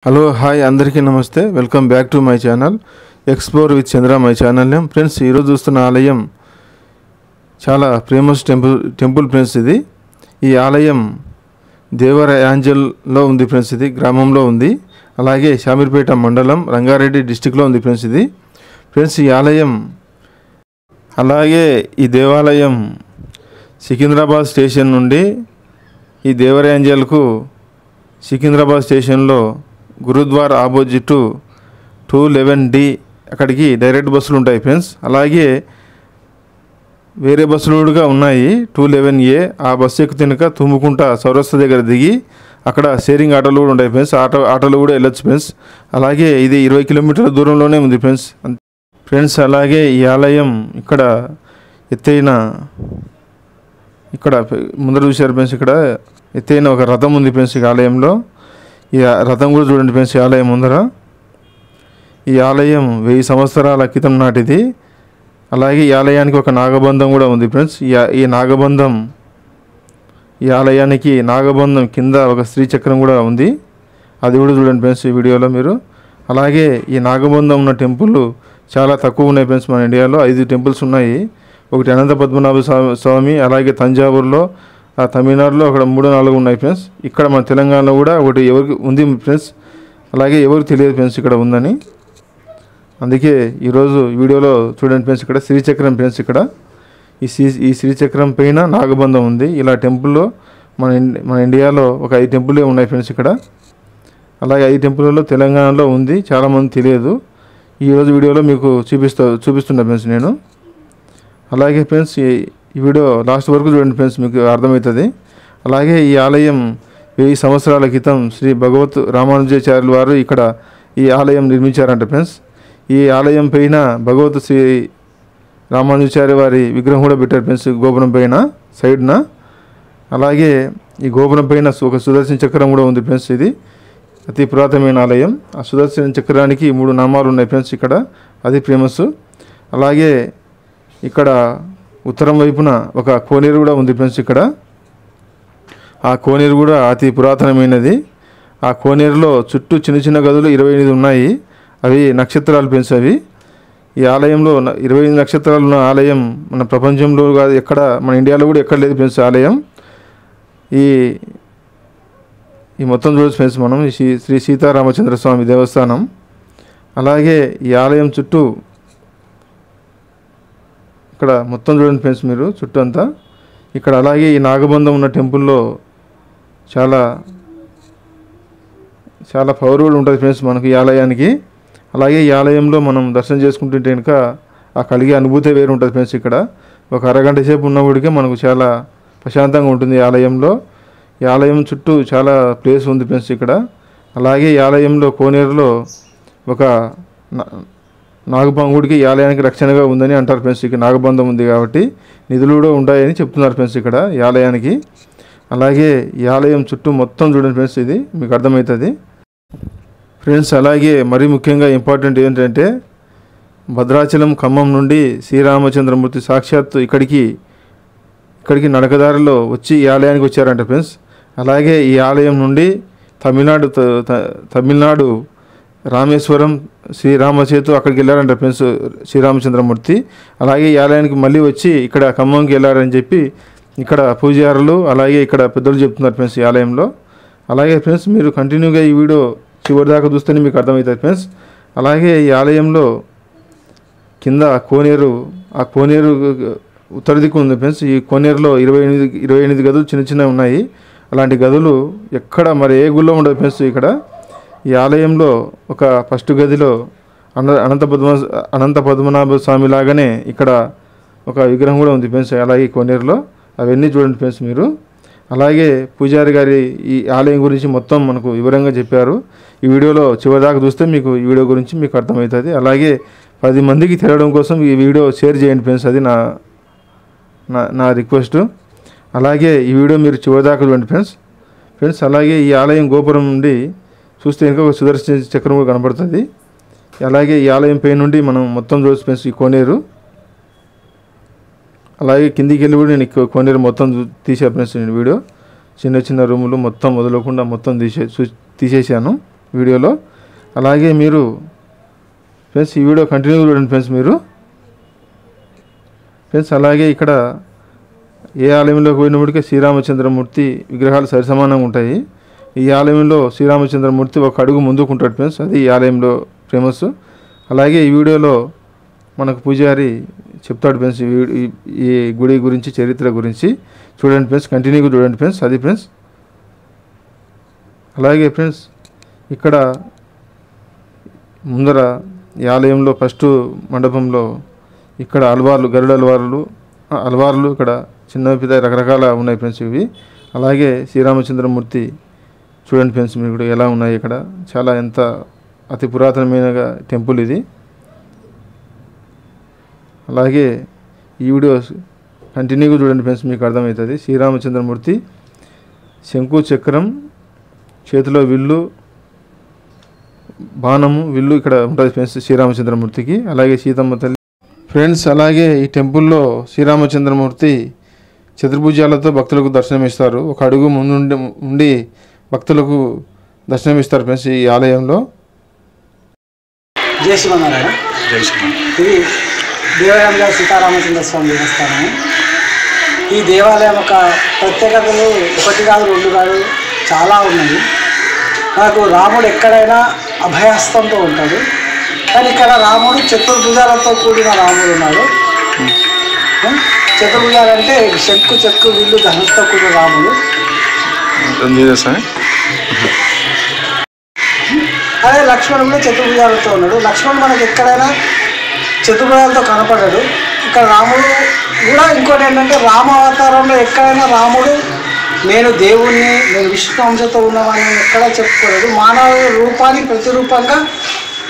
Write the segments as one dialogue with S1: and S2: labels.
S1: Hello hi అందరికీ నమస్తే. Welcome back to my channel explore with Chandra. My channel name friends. ఈరోజు చూస్తున్న ఆలయం చాలా ఫేమస్ టెంపుల్ ఫ్రెండ్స్. ఈ ఆలయం దేవర యాంజల్లో ఉంది ఫ్రెండ్స్. ఇది గ్రామంలో ఉంది. అలాగే షామీర్పేట మండలం రంగారెడ్డి డిస్టిక్లో ఉంది ఫ్రెండ్స్. ఇది ఫ్రెండ్స్ ఈ ఆలయం. అలాగే ఈ దేవాలయం సికింద్రాబాద్ స్టేషన్ నుండి ఈ దేవర యాంజల్కు సికింద్రాబాద్ స్టేషన్లో గురుద్వారా ఆపోజిట్ 211D అక్కడికి డైరెక్ట్ బస్సులు ఉంటాయి ఫ్రెండ్స్. అలాగే వేరే బస్సులు కూడా ఉన్నాయి 211A. ఆ బస్సు ఎక్కుతునక తుమ్ముకుంటా చౌరస్తా దగ్గర దిగి అక్కడ షేరింగ్ ఆటోలు కూడా ఉంటాయి ఫ్రెండ్స్. ఆటోలు కూడా వెళ్ళొచ్చు ఫ్రెండ్స్. అలాగే ఇది 20 కిలోమీటర్ల దూరంలోనే ఉంది ఫ్రెండ్స్. అలాగే ఈ ఆలయం ఇక్కడ ఎత్తైన ఇక్కడ ముందర చూశారు ఫ్రెండ్స్. ఇక్కడ ఎత్తైన ఒక రథం ఉంది ఫ్రెండ్స్ ఈ ఆలయంలో. ఈ రథం కూడా చూడండి ఫ్రెండ్స్. ఈ ఆలయం ముందర ఈ ఆలయం 1000 సంవత్సరాల క్రితం నాటిది. అలాగే ఈ ఆలయానికి ఒక నాగబంధం కూడా ఉంది ఫ్రెండ్స్. ఈ నాగబంధం ఈ ఆలయానికి నాగబంధం కింద ఒక శ్రీచక్రం కూడా ఉంది. అది కూడా చూడండి ఫ్రెండ్స్ ఈ వీడియోలో మీరు. అలాగే ఈ నాగబంధం ఉన్న టెంపుల్ చాలా తక్కువ ఉన్నాయి ఫ్రెండ్స్. మన ఇండియాలో 5 టెంపుల్స్ ఉన్నాయి. ఒకటి అనంత పద్మనాభ స్వామి, అలాగే తంజావూరులో, తమిళనాడులో అక్కడ 3-4 ఉన్నాయి ఫ్రెండ్స్. ఇక్కడ మన తెలంగాణలో కూడా ఒకటి ఎవరికి ఉంది ఫ్రెండ్స్. అలాగే ఎవరికి తెలియదు ఫ్రెండ్స్ ఇక్కడ ఉందని. అందుకే ఈరోజు వీడియోలో చూడండి ఫ్రెండ్స్. ఇక్కడ శ్రీచక్రం ఫ్రెండ్స్. ఇక్కడ ఈ శ్రీచక్రం పైన నాగబంధం ఉంది. ఇలా టెంపుల్లో మన ఇండియాలో ఒక 5 టెంపులే ఉన్నాయి ఫ్రెండ్స్ ఇక్కడ. అలాగే 5 టెంపుల్లో తెలంగాణలో ఉంది. చాలామంది తెలియదు. ఈరోజు వీడియోలో మీకు చూపిస్తున్నా ఫ్రెండ్స్ నేను. అలాగే ఫ్రెండ్స్ ఈ వీడియో లాస్ట్ వరకు చూడండి ఫ్రెండ్స్, మీకు అర్థమవుతుంది. అలాగే ఈ ఆలయం 1000 సంవత్సరాల క్రితం శ్రీ భగవత్ రామానుజాచార్యులు వారు ఇక్కడ ఈ ఆలయం నిర్మించారంట ఫ్రెండ్స్. ఈ ఆలయం పైన భగవత్ శ్రీ రామానుజాచార్య వారి విగ్రహం కూడా పెట్టారు ఫ్రెండ్స్ గోపురం పైన సైడ్న. అలాగే ఈ గోపురం పైన ఒక సుదర్శన చక్రం కూడా ఉంది ఫ్రెండ్స్. ఇది అతి పురాతనమైన ఆలయం. ఆ సుదర్శన చక్రానికి 3 నామాలు ఉన్నాయి ఫ్రెండ్స్ ఇక్కడ. అది ఫేమస్. అలాగే ఇక్కడ ఉత్తరం వైపున ఒక కోనేరు కూడా ఉంది ఫ్రెండ్స్ ఇక్కడ. ఆ కోనేరు కూడా అతి పురాతనమైనది. ఆ కోనేరులో చుట్టూ చిన్న చిన్న గదులు 28 ఉన్నాయి. అవి నక్షత్రాలు ఫ్రెండ్స్. అవి ఈ ఆలయంలో 28 నక్షత్రాలు ఉన్న ఆలయం మన ప్రపంచంలో కాదు ఎక్కడ, మన ఇండియాలో కూడా ఎక్కడ లేదు ఫ్రెండ్స్ ఆలయం. ఈ మొత్తం చూడొచ్చు ఫ్రెండ్స్ మనం. శ్రీ సీతారామచంద్ర స్వామి దేవస్థానం. అలాగే ఈ ఆలయం చుట్టూ ఇక్కడ మొత్తం చూడండి ఫ్రెండ్స్ మీరు చుట్టూ అంతా. ఇక్కడ అలాగే ఈ నాగబంధం ఉన్న టెంపుల్లో చాలా చాలా పవర్ కూడా ఉంటుంది ఫ్రెండ్స్ మనకు ఈ ఆలయానికి. అలాగే ఈ ఆలయంలో మనం దర్శనం చేసుకుంటుంటే కనుక ఆ కలిగే అనుభూతి వేరు ఉంటుంది ఫ్రెండ్స్. ఇక్కడ ఒక అరగంట సేపు ఉన్నప్పటికీ మనకు చాలా ప్రశాంతంగా ఉంటుంది ఈ ఆలయంలో. ఈ ఆలయం చుట్టూ చాలా ప్లేస్ ఉంది ఫ్రెండ్స్ ఇక్కడ. అలాగే ఈ ఆలయంలో కోనేరులో ఒక నాగపాముడికి ఈ ఆలయానికి రక్షణగా ఉందని అంటారు ఫ్రెండ్స్. ఇక్కడ నాగబంధం ఉంది కాబట్టి నిధులు కూడా ఉంటాయని చెప్తున్నారు ఫ్రెండ్స్ ఇక్కడ ఈ ఆలయానికి. అలాగే ఈ ఆలయం చుట్టూ మొత్తం చూడండి ఫ్రెండ్స్, ఇది మీకు అర్థమవుతుంది ఫ్రెండ్స్. అలాగే మరీ ముఖ్యంగా ఇంపార్టెంట్ ఏంటంటే భద్రాచలం ఖమ్మం నుండి శ్రీరామచంద్రమూర్తి సాక్షాత్తు ఇక్కడికి నడకదారిలో వచ్చి ఈ ఆలయానికి వచ్చారంట ఫ్రెండ్స్. అలాగే ఈ ఆలయం నుండి తమిళనాడు రామేశ్వరం శ్రీరామసేతు అక్కడికి వెళ్ళారంట ఫ్రెండ్స్ శ్రీరామచంద్రమూర్తి. అలాగే ఈ ఆలయానికి మళ్ళీ వచ్చి ఇక్కడ ఖమ్మంకి వెళ్ళారని చెప్పి ఇక్కడ పూజారులు అలాగే ఇక్కడ పెద్దలు చెప్తున్నారు ఫ్రెండ్స్ ఈ ఆలయంలో. అలాగే ఫ్రెండ్స్ మీరు కంటిన్యూగా ఈ వీడియో చివరి దాకా చూస్తేనే మీకు అర్థమవుతుంది ఫ్రెండ్స్. అలాగే ఈ ఆలయంలో కింద కోనేరు, ఆ కోనేరు ఉత్తర దిక్కు ఉంది ఫ్రెండ్స్. ఈ కోనేరులో 28 గదులు చిన్న చిన్నవి ఉన్నాయి. అలాంటి గదులు ఎక్కడ మరి ఏ గుళ్ళో ఉండదు ఫ్రెండ్స్ ఇక్కడ. ఈ ఆలయంలో ఒక ఫస్ట్ గదిలో అనంత పద్మనాభ స్వామి లాగానే ఇక్కడ ఒక విగ్రహం కూడా ఉంది ఫ్రెండ్స్. అలాగే కోనేరులో అవన్నీ చూడండి ఫ్రెండ్స్ మీరు. అలాగే పూజారి గారి ఈ ఆలయం గురించి మొత్తం మనకు వివరంగా చెప్పారు. ఈ వీడియోలో చివరిదాకా చూస్తే మీకు ఈ వీడియో గురించి మీకు అర్థమవుతుంది. అలాగే 10 మందికి తెలియడం కోసం ఈ వీడియో షేర్ చేయండి ఫ్రెండ్స్. అది నా రిక్వెస్ట్. అలాగే ఈ వీడియో మీరు చివరిదాకా చూడండి ఫ్రెండ్స్. అలాగే ఈ ఆలయం గోపురం నుండి చూస్తే ఇంకా ఒక సుదర్శన చక్రం కూడా కనబడుతుంది. అలాగే ఈ ఆలయం పై నుండి మనం మొత్తం చూసి ఫ్రెండ్స్ ఈ కోనేరు. అలాగే కిందికి వెళ్ళి కూడా నేను కోనేరు మొత్తం తీసే ఫ్రెండ్స్ నేను వీడియో. చిన్న చిన్న రూములు మొత్తం వదలకుండా మొత్తం తీసేసాను. వీడియోలో. అలాగే మీరు ఫ్రెండ్స్ ఈ వీడియో కంటిన్యూ చూడండి ఫ్రెండ్స్ మీరు. ఫ్రెండ్స్ అలాగే ఇక్కడ ఏ ఆలయంలోకి పోయినప్పటికీ శ్రీరామచంద్రమూర్తి విగ్రహాలు సరిసమానంగా ఉంటాయి. ఈ ఆలయంలో శ్రీరామచంద్రమూర్తి ఒక అడుగు ముందుకుంటాడు ఫ్రెండ్స్, అది ఈ ఆలయంలో ఫేమస్. అలాగే ఈ వీడియోలో మనకు పూజారి చెప్తాడు ఫ్రెండ్స్ ఈ గుడి గురించి, చరిత్ర గురించి. చూడండి ఫ్రెండ్స్, కంటిన్యూగా చూడండి ఫ్రెండ్స్. అది ఫ్రెండ్స్ అలాగే ఫ్రెండ్స్ ఇక్కడ ముందర ఈ ఆలయంలో ఫస్ట్ మండపంలో ఇక్కడ అల్వార్లు, గరుడ అల్వార్లు ఇక్కడ చిన్న పెద్ద రకరకాల ఉన్నాయి ఫ్రెండ్స్ ఇవి. అలాగే శ్రీరామచంద్రమూర్తి చూడండి ఫ్రెండ్స్ మీరు కూడా ఎలా ఉన్నాయి ఇక్కడ. చాలా ఎంత అతి పురాతనమైన టెంపుల్ ఇది. అలాగే ఈ వీడియో కంటిన్యూగా చూడండి ఫ్రెండ్స్, మీకు అర్థమవుతుంది. శ్రీరామచంద్రమూర్తి శంకు చక్రం, చేతిలో విల్లు, బాణము, విల్లు ఇక్కడ ఉంటుంది ఫ్రెండ్స్ శ్రీరామచంద్రమూర్తికి. అలాగే సీతమ్మ తల్లి ఫ్రెండ్స్. అలాగే ఈ టెంపుల్లో శ్రీరామచంద్రమూర్తి చతుర్భుజాలతో భక్తులకు దర్శనమిస్తారు. ఒక అడుగు ముందు ఉండి భక్తులకు దర్శనమిస్తారు ఫ్రెండ్స్ ఈ ఆలయంలో.
S2: జై శ్రీమన్నారాయణ. ఇది దేవాలయంలో సీతారామచంద్ర స్వామి దేవస్థానం. ఈ దేవాలయం యొక్క ప్రత్యేకతలు ఒకటి కాదు, రెండు కాదు, చాలా ఉన్నాయి. మనకు రాముడు ఎక్కడైనా అభయహస్తంతో ఉంటాడు, కానీ ఇక్కడ రాముడు చతుర్భుజాలతో కూడిన రాముడు ఉన్నాడు. చతుర్భుజాలు అంటే శంకు, చక్కు, విల్లు, ధనుస్తో కూడిన రాముడు. అదే లక్ష్మణుడు కూడా చతుర్భుజాలతో ఉన్నాడు. లక్ష్మణుడు మనకి ఎక్కడైనా చతుర్భుజాలతో కనపడ్డాడు. ఇక్కడ రాముడు కూడా ఇంకోటి ఏంటంటే రామ అవతారంలో ఎక్కడైనా రాముడు నేను దేవుణ్ణి, నేను విష్ణు అంశతో ఉన్నవాడిని ఎక్కడా చెప్పుకోలేదు. మానవ రూపాన్ని ప్రతిరూపంగా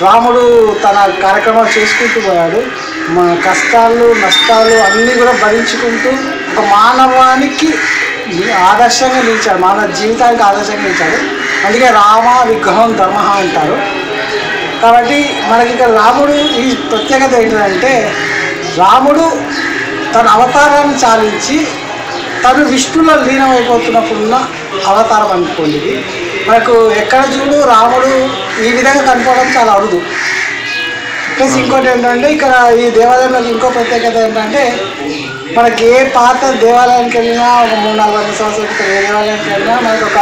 S2: రాముడు తన కార్యక్రమాలు చేసుకుంటూ పోయాడు. మా కష్టాలు, నష్టాలు అన్నీ కూడా భరించుకుంటూ ఒక మానవానికి ఆదర్శంగా నిలిచాడు, మానవ జీవితానికి ఆదర్శంగా నిలిచాడు. అందుకే రామ విగ్రహం ధర్మ అంటారు. కాబట్టి మనకి ఇక్కడ రాముడు ఈ ప్రత్యేకత ఏంటంటే, రాముడు తన అవతారాన్ని చాలించి తను విష్ణులో లీనమైపోతున్నప్పుడున్న అవతారం అనుకోండి ఇది. మనకు ఎక్కడ చూడు రాముడు ఈ విధంగా కనుకోవడం చాలా అరుదు. ప్లస్ ఇంకోటి ఏంటంటే ఇక్కడ ఈ దేవాలయంలో ఇంకో ప్రత్యేకత ఏంటంటే, మనకి ఏ పాత దేవాలయానికి వెళ్ళినా ఒక 300-400 సంవత్సరాల క్రితం ఏ దేవాలయానికి వెళ్ళినా మనకు ఒక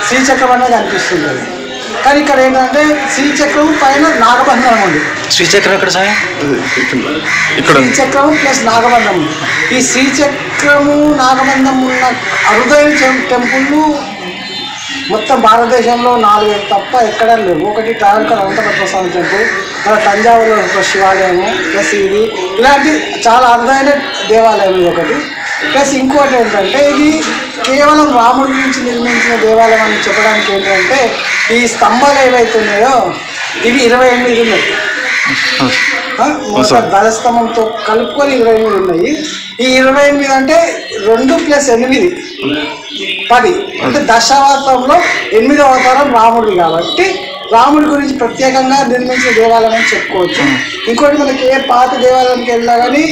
S2: శ్రీచక్రం అనేది కనిపిస్తుంటుంది. కానీ ఇక్కడ ఏంటంటే శ్రీచక్రం పైన నాగబంధనం ఉంది.
S3: శ్రీచక్రం ఎక్కడ సార్?
S2: శ్రీచక్రము ప్లస్ నాగబంధం. ఈ శ్రీచక్రము, నాగబంధం ఉన్న అరుదైన టెంపుల్ మొత్తం భారతదేశంలో 4 తప్ప ఎక్కడా లేవు. ఒకటి ట్రావెల్కర్ అనంతపద్మస్వామి టెంపుల్, మన తంజావూరులో ఒక శివాలయము, ప్లస్ ఇది ఇలాంటి చాలా అరుదైన దేవాలయం ఇది ఒకటి. ప్లస్ ఇంకోటి ఏంటంటే ఇది కేవలం రాముడి గురించి నిర్మించిన దేవాలయం అని చెప్పడానికి ఏంటంటే, ఈ స్తంభాలు ఏవైతే ఉన్నాయో ఇవి 28 ఉన్నాయి. మొత్తం ధ్వజస్తంభంతో కలుపుకొని 28 ఉన్నాయి. ఈ 28 అంటే 2 + 8 10 అంటే దశావతారంలో 8వ అవతారం రాముడు. కాబట్టి రాముడి గురించి ప్రత్యేకంగా నిర్మించిన దేవాలయం అని చెప్పుకోవచ్చు. ఇంకోటి మనకి ఏ పాత దేవాలయానికి వెళ్ళినా కానీ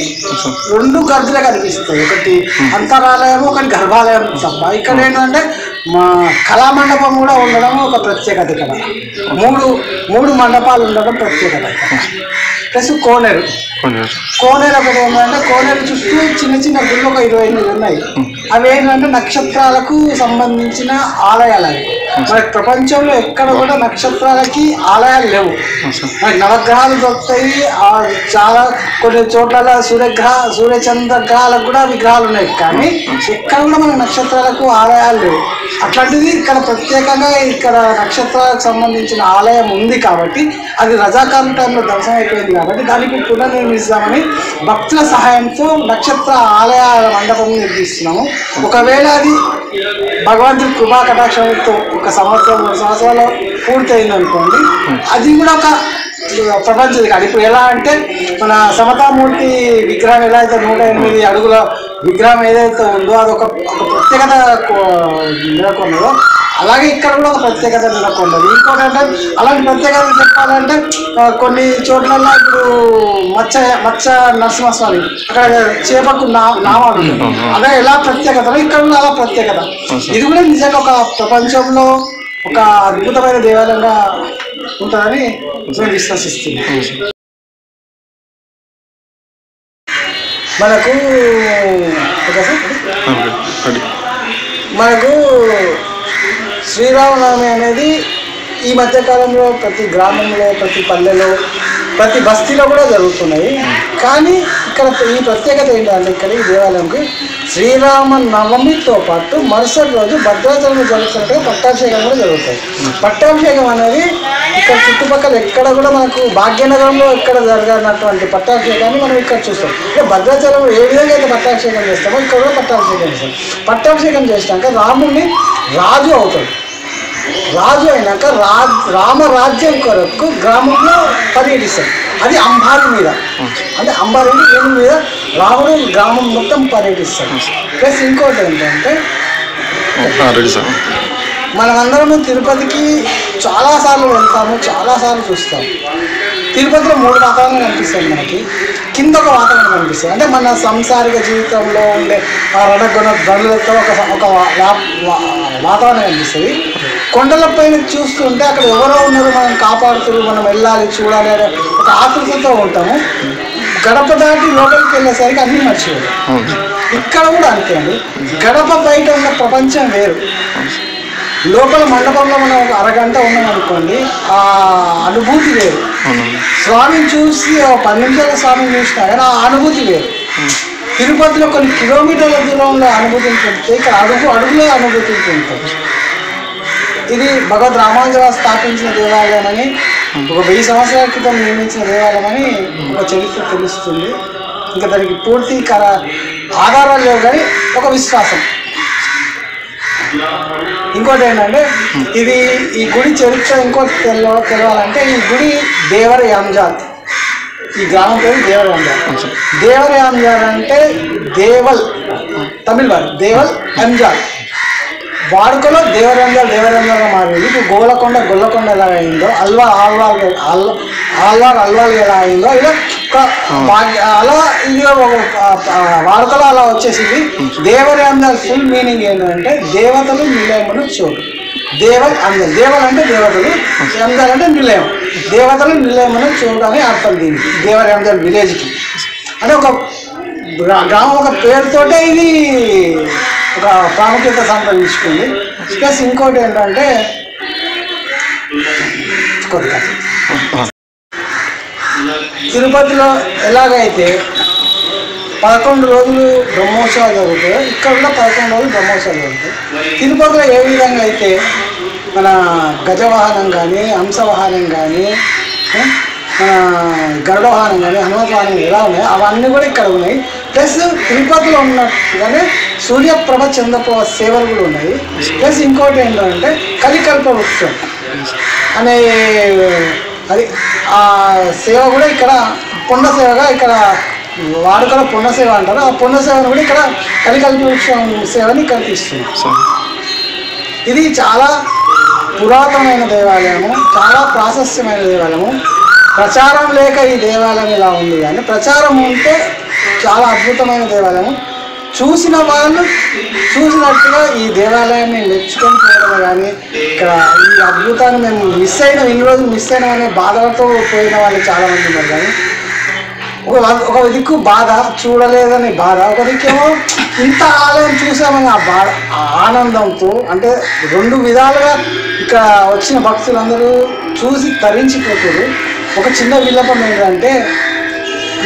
S2: 2 గర్భులే కనిపిస్తాయి, ఒకటి అంతరాలయం, ఒకటి గర్భాలయం తప్ప. ఇక్కడ ఏంటంటే మా కళామండపం కూడా ఉండడం ఒక ప్రత్యేకత. ఇక్కడ 3 మండపాలు ఉండడం ప్రత్యేకత. ప్లస్ కోనేరు ఒకటి ఏంటంటే, కోనేరు చుట్టూ చిన్న చిన్న గుళ్ళు ఒక 28 ఉన్నాయి. అవి ఏంటంటే నక్షత్రాలకు సంబంధించిన ఆలయాలు. అవి మనకి ప్రపంచంలో ఎక్కడ కూడా నక్షత్రాలకి ఆలయాలు లేవు. మనకి నవగ్రహాలు దొరుకుతాయి, చాలా కొన్ని చోట్ల సూర్యచంద్రగ్రహాలకు కూడా విగ్రహాలు ఉన్నాయి, కానీ ఎక్కడ కూడా మనకి నక్షత్రాలకు ఆలయాలు లేవు. అట్లాంటిది ఇక్కడ ప్రత్యేకంగా ఇక్కడ నక్షత్రాలకు సంబంధించిన ఆలయం ఉంది. కాబట్టి అది రజాకాలం టైంలో ధ్వంసం అయిపోయింది. కాబట్టి దానికి పునర్నిర్మిస్తామని భక్తుల సహాయంతో నక్షత్ర ఆలయ మండపం నిర్మిస్తున్నాము. ఒకవేళ అది భగవంతుడి కృపా కటాక్షంతో 1 సంవత్సరం 2 సంవత్సరాలు పూర్తయింది అనుకోండి, అది కూడా ఒక ప్రపంచ కాదు. ఇప్పుడు ఎలా అంటే మన సమతామూర్తి విగ్రహం ఎలా అయితే 108 అడుగుల విగ్రహం ఏదైతే ఉందో అది ఒక ప్రత్యేకత నెలకొన్నదో, అలాగే ఇక్కడ కూడా ఒక ప్రత్యేకత నెలకొన్నది. ఇంకోటి అంటే అలాంటి ప్రత్యేకత చెప్పాలంటే కొన్ని చోట్ల ఇప్పుడు మత్స్య నరసింహస్వామి అక్కడ చేపకు నామాలు అదే ఎలా ప్రత్యేకత, ఇక్కడ కూడా అలా ప్రత్యేకత. ఇది కూడా నిజంగా ఒక ప్రపంచంలో ఒక అద్భుతమైన దేవాలయంగా ఉంటుందని నేను విశ్వసిస్తున్నాను. మనకు శ్రీరామనవమి అనేది ఈ మధ్యకాలంలో ప్రతి గ్రామంలో, ప్రతి పల్లెలో, ప్రతి బస్తీలో కూడా జరుగుతున్నాయి. కానీ ఇక్కడ ఈ ప్రత్యేకత ఏంటంటే ఇక్కడ ఈ దేవాలయంకి శ్రీరామ నవమితో పాటు మరుసటి రోజు భద్రాచలంలో జరుగుతున్నట్టుగా పట్టాభిషేకం కూడా జరుగుతుంది. పట్టాభిషేకం అనేది ఇక్కడ చుట్టుపక్కల ఎక్కడ కూడా మనకు భాగ్యనగరంలో ఎక్కడ జరగనటువంటి పట్టాభిషేకాన్ని మనం ఇక్కడ చూస్తాం. అంటే భద్రాచలంలో ఏ విధంగా అయితే పట్టాభిషేకం చేస్తామో ఇక్కడ కూడా పట్టాభిషేకం చేస్తాం. పట్టాభిషేకం చేసినాక రాముడిని రాజు అవుతాడు. రాజు అయినాక రామరాజ్యం కొరకు గ్రామంలో పర్యటిస్తాడు. అది అంబారి మీద, అంటే అంబారి ఏమి మీద రాముడు గ్రామం మొత్తం పర్యటిస్తాడు. ప్లస్ ఇంకోటి ఏంటంటే మనమందరము తిరుపతికి చాలాసార్లు వెళ్తాము, చాలాసార్లు చూస్తాము. తిరుపతిలో 3 వాతావరణం కనిపిస్తుంది మనకి. కింద ఒక వాతావరణం కనిపిస్తుంది, అంటే మన సంసారిక జీవితంలో ఉండే రడగొన ధరలతో ఒక వాతావరణం కనిపిస్తుంది. కొండలపైన చూస్తుంటే అక్కడ ఎవరో ఉన్నారు, మనం కాపాడుతున్నారు, మనం వెళ్ళాలి చూడాలి అనే ఒక ఆతృతతో ఉంటాము. గడప దాటి లోపలికి వెళ్ళేసరికి అన్నీ మర్చిపోయాం. ఇక్కడ కూడా అంతే అండి. గడప బయట ఉన్న ప్రపంచం వేరు. లోపల మండపంలో మనం ఒక అరగంట ఉన్నాం అనుకోండి, ఆ అనుభూతి వేరు. స్వామిని చూసి 10 నిమిషాల స్వామిని చూసినా కానీ ఆ అనుభూతి వేరు. తిరుపతిలో కొన్ని కిలోమీటర్ల దూరంలో అనుభూతిని పెడితే ఇక్కడ అడుగులో అనుభూతిని పెడతాం. ఇది భగవద్ రామానుజరావు స్థాపించిన దేవాలయం అని, ఒక 1000 సంవత్సరాల క్రితం నిర్మించిన దేవాలయం అని ఒక చరిత్ర తెలుస్తుంది. ఇంకా దానికి పూర్తి ఆధారాలు లేవు కానీ ఒక విశ్వాసం. ఇంకోటి ఏంటంటే ఈ గుడి చరిత్ర ఇంకోటి తెలవాలంటే ఈ గుడి దేవర యాంజాల్, ఈ గ్రామం పేరు దేవర యాంజాల్. దేవర యాంజాల్ అంటే దేవల్, తమిళ వారు దేవల్ అంజాల్. వాడుకలో దేవరంజాలుగా మారింది. ఇప్పుడు గొల్లకొండ ఎలా అయిందో, అల్వాల్ ఎలా అయిందో ఇలా అలా ఇది వాడుకలో అలా వచ్చేసింది. దేవరంజాల్ ఫుల్ మీనింగ్ ఏంటంటే దేవతలు నిలయమును చోటు. దేవల్ అంజల్, దేవల్ అంటే దేవతలు, అంజల్ అంటే నిలయం. దేవతలు నిలయమును చోటు అని అర్థం దీనికి దేవరంజాల్ విలేజ్కి. అంటే ఒక గ్రామం ఒక పేరుతోటే ఇది ఒక ప్రాముఖ్యత సంపాదించుకుంది. ప్లస్ ఇంకోటి ఏంటంటే తిరుపతిలో ఎలాగైతే 11 రోజులు బ్రహ్మోత్సవాలు జరుగుతాయో ఇక్కడ కూడా 11 రోజులు బ్రహ్మోత్సవాలు జరుగుతాయి. తిరుపతిలో ఏ విధంగా అయితే మన గజవాహనం కానీ, హంసవాహనం కానీ, గరుడవాహనం కానీ, హనుమత్ వాహనం ఎలా ఉన్నాయి అవన్నీ కూడా ఇక్కడ ఉన్నాయి. ప్లస్ తిరుపతిలో ఉన్నట్టుగానే సూర్యప్రభ చంద్రప్రభ సేవలు కూడా ఉన్నాయి. ప్లస్ ఇంకోటి ఏంటంటే కలికల్ప వృక్షం అనే అది ఆ సేవ కూడా ఇక్కడ పుణ్య సేవగా ఇక్కడ వాడుకలో పుణ్య సేవ అంటారు. ఆ పుణ్య సేవను కూడా ఇక్కడ కలికల్ప వృక్షం సేవని ఇక్కడ తీస్తున్నాం. ఇది చాలా పురాతనమైన దేవాలయము, చాలా ప్రాశస్త్యమైన దేవాలయము. ప్రచారం లేక ఈ దేవాలయం ఇలా ఉంది, కానీ ప్రచారం ఉంటే చాలా అద్భుతమైన దేవాలయము. చూసిన వాళ్ళు చూసినట్టుగా ఈ దేవాలయాన్ని మెచ్చుకొని పోవడం కానీ, ఇక్కడ ఈ అద్భుతాన్ని మేము ఇన్ని రోజులు మిస్ అయినామనే బాధలతో పోయిన వాళ్ళు చాలామంది ఉన్నారు. కానీ ఒక దిక్కు బాధ, చూడలేదని బాధ, ఒక దిక్కేమో ఇంత ఆలయం చూసామని ఆ బాధ, ఆ ఆనందంతో. అంటే 2 విధాలుగా ఇక్కడ వచ్చిన భక్తులందరూ చూసి తరించిపోతారు. ఒక చిన్న విన్నపం ఏంటంటే,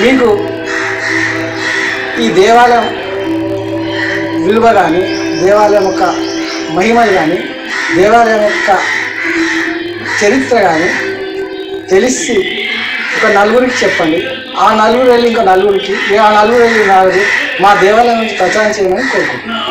S2: మీకు ఈ దేవాలయం విలువ కానీ, దేవాలయం యొక్క మహిమలు కానీ, దేవాలయం యొక్క చరిత్ర కానీ తెలిసి ఒక 4గురికి చెప్పండి. ఆ 4గురు వెళ్ళి ఇంకా 4గురికి, ఆ 4గురు వెళ్ళి 4 మా దేవాలయం నుంచి ప్రచారం చేయమని కోరుకుంటున్నాను.